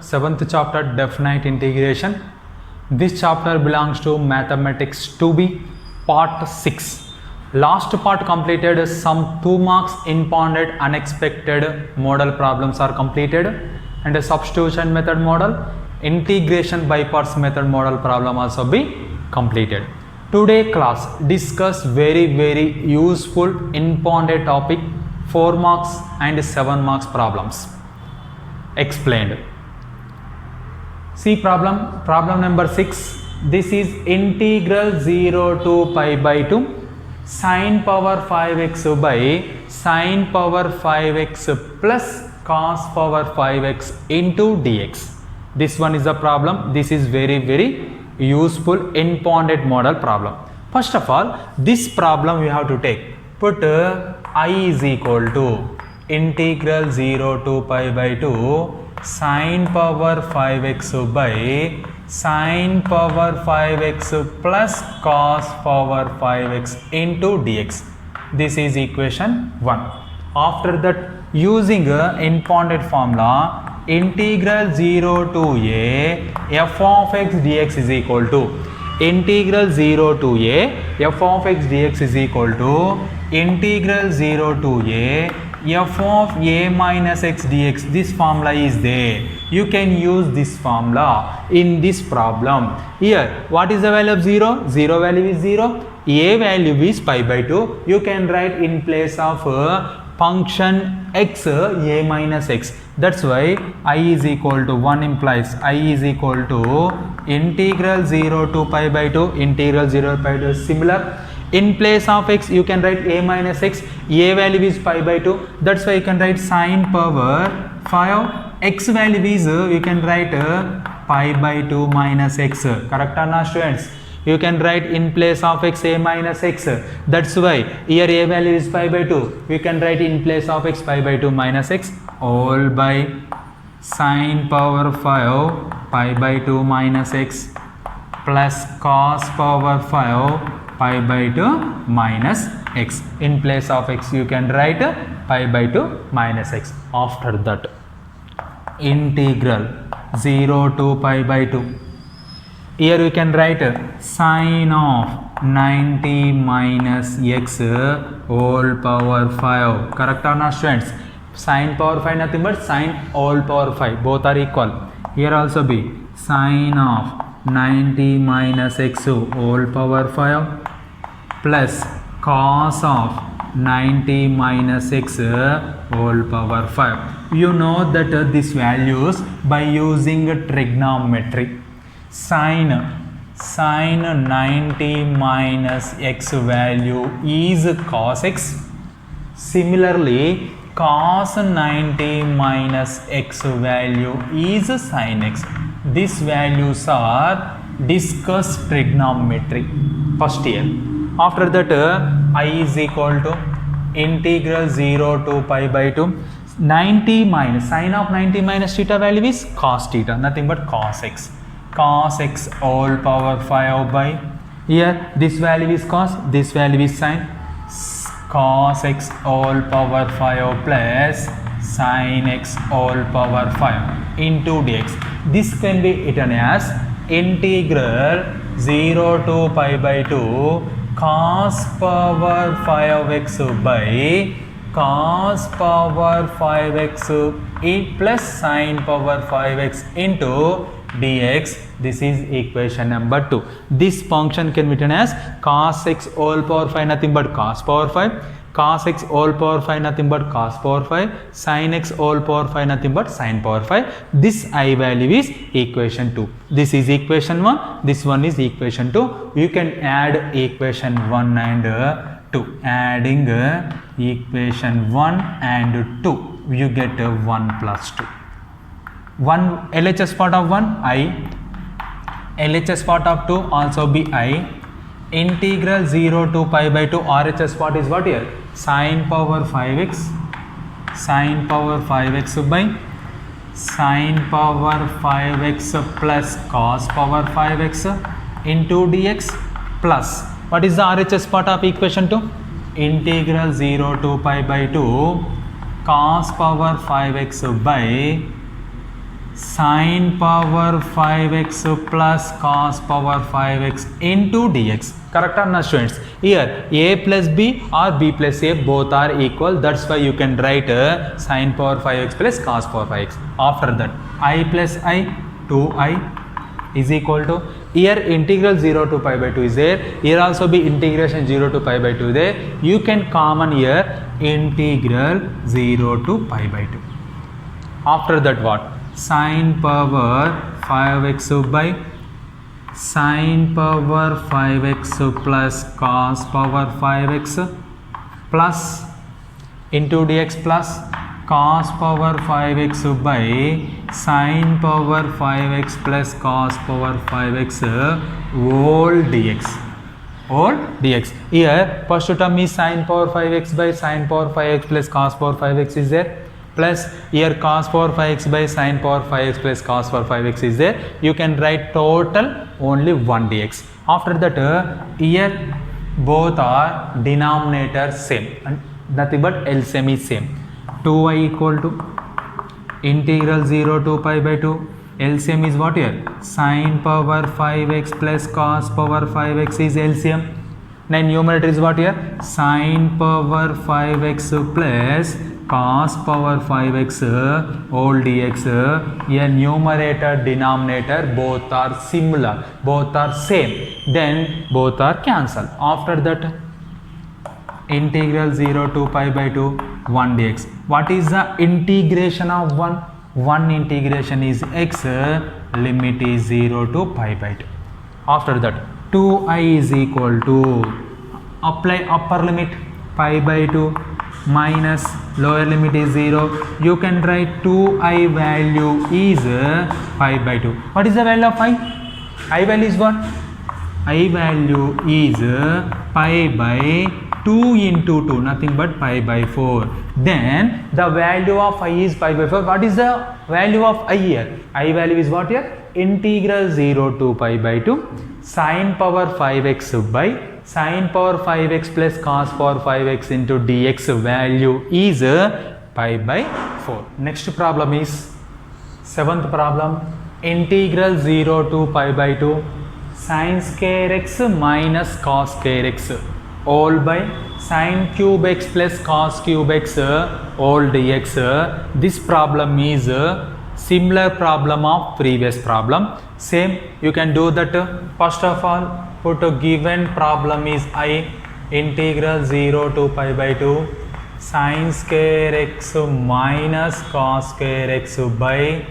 7th chapter definite integration. This chapter belongs to mathematics 2B part 6. Last part completed, some 2 marks impounded unexpected model problems are completed, and a substitution method model, integration by parts method model problem also be completed. Today class discuss very useful impounded topic 4 marks and 7 marks problems explained. See problem number 6. This is integral 0 to pi by 2 sin power 5x by sin power 5x plus cos power 5x into dx. This one is a problem. This is very useful impounded model problem. First of all, this problem you have to take. Put I is equal to integral 0 to pi by 2 sin power 5x by sin power 5x plus cos power 5x into dx. This is equation 1. After that, using impounded formula, integral 0 to a f of x dx is equal to integral 0 to a f of x dx is equal to integral 0 to a f of a minus x dx. This formula is there. You can use this formula in this problem. Here, what is the value of 0? 0 value is 0. A value is pi by 2. You can write in place of function x a minus x. That's why I is equal to 1 implies I is equal to integral 0 to pi by 2 integral 0 to pi by 2 is similar. In place of x you can write a minus x. A value is pi by 2. That's why you can write sin power 5. X value is you can write pi by 2 minus x. Correct or not, students? You can write in place of x a minus x. That's why here a value is pi by 2. You can write in place of x pi by 2 minus x all by sin power 5 pi by 2 minus x plus cos power 5 pi by 2 minus x. In place of x you can write pi by 2 minus x. After that, integral 0 to pi by 2. Here you can write sin of 90 minus x whole power 5. Correct or not, students? Sin power 5 nothing but sin whole power 5. Both are equal. Here also be sin of 90 minus x whole power 5 plus cos of 90 minus x whole power 5. You know that these values by using trigonometry. Sin 90 minus x value is cos x. Similarly, cos 90 minus x value is sin x. These values are discussed trigonometry first year. After that, I is equal to integral 0 to pi by 2 90 minus sin of 90 minus theta value is cos theta, nothing but cos x. Cos x whole power 5 by, here this value is cos, this value is sin, cos x whole power 5 plus sin x whole power 5 into dx. This can be written as integral 0 to pi by 2 cos power 5x by cos power 5x plus sin power 5x into dx. This is equation number 2. This function can be written as cos x whole power 5 nothing but cos power 5, cos x whole power 5 nothing but cos power 5, sin x whole power 5 nothing but sin power 5. This I value is equation 2. This is equation 1. This one is equation 2. You can add equation 1 and 2. Adding equation 1 and 2, you get 1 plus 2. 1 LHS part of 1 I, LHS part of 2 also be I. Integral 0 to pi by 2 RHS part is what here? Sin power 5x, sin power 5x by sin power 5x plus cos power 5x into dx plus, what is the RHS part of equation 2? Integral 0 to pi by 2 cos power 5x by sin power 5x plus cos power 5x into dx. Correct or not, students? Here a plus b or b plus a both are equal. That's why you can write sin power 5x plus cos power 5x. After that I plus I 2i is equal to, here integral 0 to pi by 2 is there, here also be integration 0 to pi by 2 there. You can common here integral 0 to pi by 2. After that what? Sin power 5x by sin power 5x plus cos power 5x plus into dx plus cos power 5x by sin power 5x plus cos power 5x whole dx. Whole dx. Here first term is sin power 5x by sin power 5x plus cos power 5x is there, plus here cos power 5x by sin power 5x plus cos power 5x is there. You can write total only 1 dx. After that here both are denominator same and nothing but LCM is same. 2y equal to integral 0 to pi by 2. LCM is what here? Sin power 5x plus cos power 5x is LCM. Now numerator is what here? Sin power 5x plus cos power 5x whole dx. Here numerator denominator both are similar, both are same, then both are cancelled. After that integral 0 to pi by 2 1 dx. What is the integration of 1? 1 integration is x, limit is 0 to pi by 2. After that 2i is equal to, apply upper limit pi by 2 minus lower limit is 0. You can write 2i value is pi by 2. What is the value of I? I value is what? I value is pi by 2 into 2, nothing but pi by 4. Then the value of I is pi by 4. What is the value of I here? I value is what here? Integral 0 to pi by 2 sin power 5x by sin power 5x plus cos power 5x into dx value is pi by 4. Next problem is 7th problem. Integral 0 to pi by 2 sin square x minus cos square x all by sin cube x plus cos cube x all dx. This problem is similar problem of previous problem. Same you can do that. First of all put a given problem is I integral 0 to pi by 2 sin square x minus cos square x by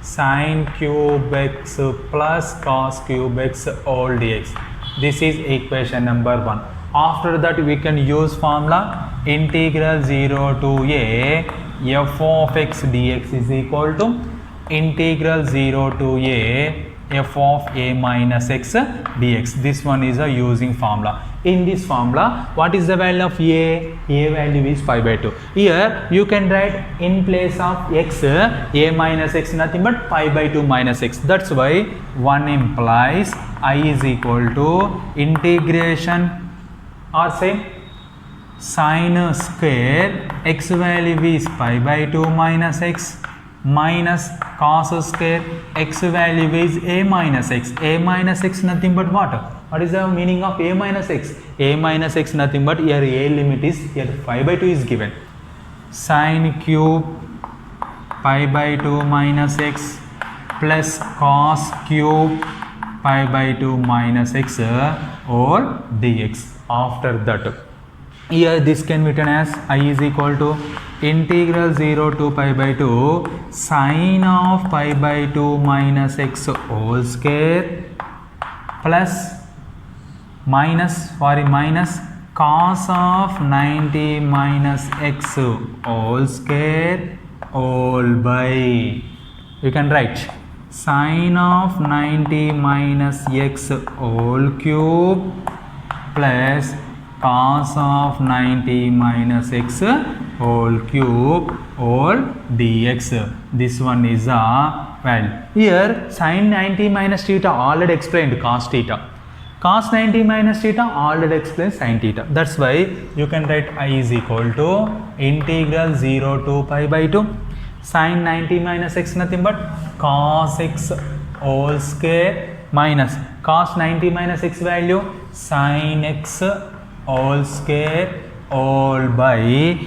sin cube x plus cos cube x all dx. This is equation number 1. After that we can use formula integral 0 to a f of x dx is equal to integral 0 to a f of a minus x dx. This one is a using formula. In this formula what is the value of a? A value is pi by 2. Here you can write in place of x a minus x nothing but pi by 2 minus x. That's why 1 implies I is equal to integration or same sin square x value is pi by 2 minus x minus cos square x value is a minus x. A minus x nothing but what? What is the meaning of a minus x? A minus x nothing but here a limit is here pi by 2 is given. Sin cube pi by 2 minus x plus cos cube pi by 2 minus x or dx. After that here this can be written as I is equal to integral 0 to pi by 2 sin of pi by 2 minus x whole square plus minus cos of 90 minus x whole square all by, you can write sin of 90 minus x whole cube plus cos of 90 minus x whole cube whole dx. This one is a value. Here sin 90 minus theta already explained cos theta. Cos 90 minus theta already explains sin theta. That's why you can write I is equal to integral 0 to pi by 2 Sin 90 minus x nothing but cos x whole square minus cos 90 minus x value sin x whole square all by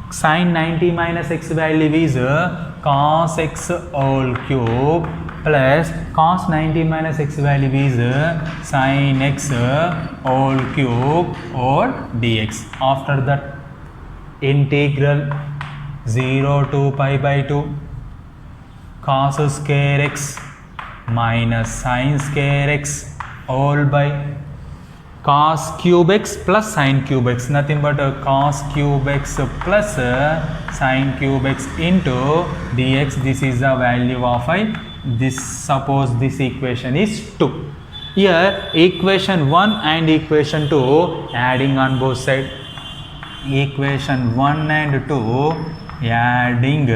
sin 90 minus x value is cos x whole cube plus cos 90 minus x value is sin x whole cube or dx. After that, integral 0 to pi by 2 cos square x minus sin square x all by cos cube x plus sin cube x, nothing but cos cube x plus sin cube x into dx. This is the value of I. This, suppose this equation is 2. Here equation 1 and equation 2 adding on both sides. Equation 1 and 2 adding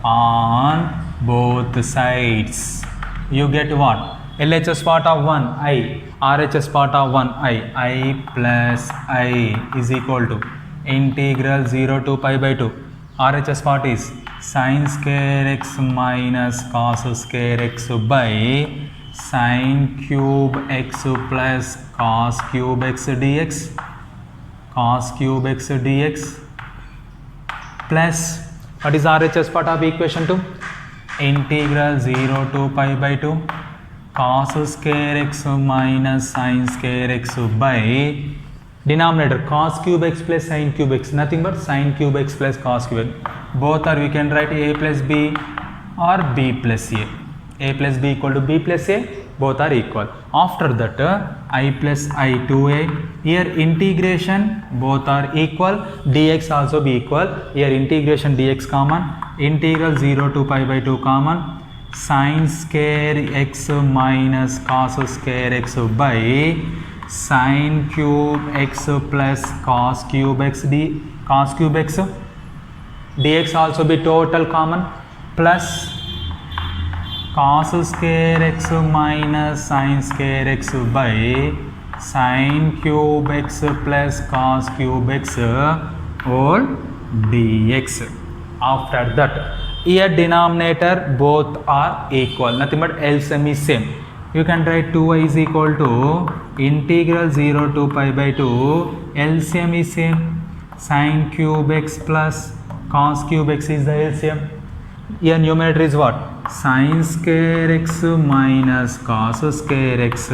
on both sides. You get what? LHS part of 1 I, RHS part of 1 I plus I is equal to integral 0 to pi by 2. RHS part is sin square x minus cos square x by sin cube x plus cos cube x dx. Cos cube x dx plus what is RHS part of equation 2? Integral 0 to pi by 2 cos square x minus sin square x by denominator cos cube x plus sin cube x, nothing but sin cube x plus cos cube x. Both are, we can write a plus b or b plus a. A plus b equal to b plus a, both are equal. After that I plus I 2a. Here integration both are equal, dx also be equal. Here integration dx common, integral 0 to pi by 2 common, sin square x minus cos square x by sin cube x plus cos cube x cos cube x dx also be total common plus cos square x minus sin square x by sin cube x plus cos cube x whole dx. After that, here denominator both are equal, nothing but LCM is same. You can write 2y is equal to integral 0 to pi by 2 LCM is same, sin cube x plus cos cube x is the LCM. Here numerator is what? Sin square x minus cos square x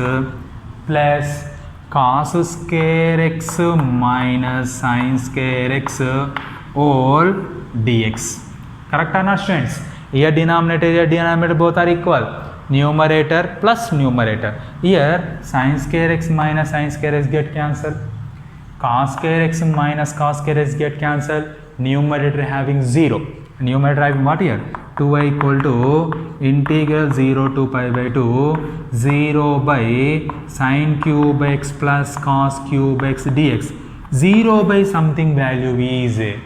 plus cos square x minus sin square x whole dx. Correct or not, students? Here denominator both are equal. Numerator plus numerator. Here sin square x minus sin square x get cancelled. Cos square x minus cos square x get cancelled. Numerator having 0. Numerator having what here? 2y equal to integral 0 to pi by 2 0 by sin cube x plus cos cube x dx. 0 by something value is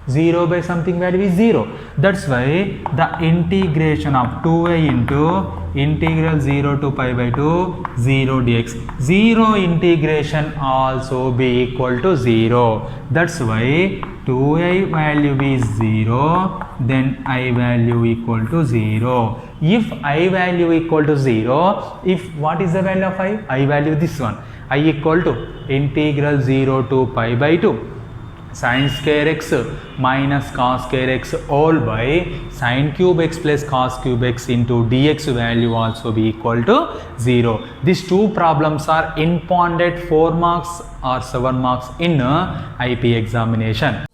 0 by something value is 0. That's why the integration of 2y into integral 0 to pi by 2 0 dx. 0 integration also be equal to 0. That's why 2i value is 0, then I value equal to 0. If I value equal to 0, if what is the value of I value this one. I equal to integral 0 to pi by 2 sin square x minus cos square x all by sin cube x plus cos cube x into dx value also be equal to 0. These two problems are impounded 4 marks or 7 marks in IP examination.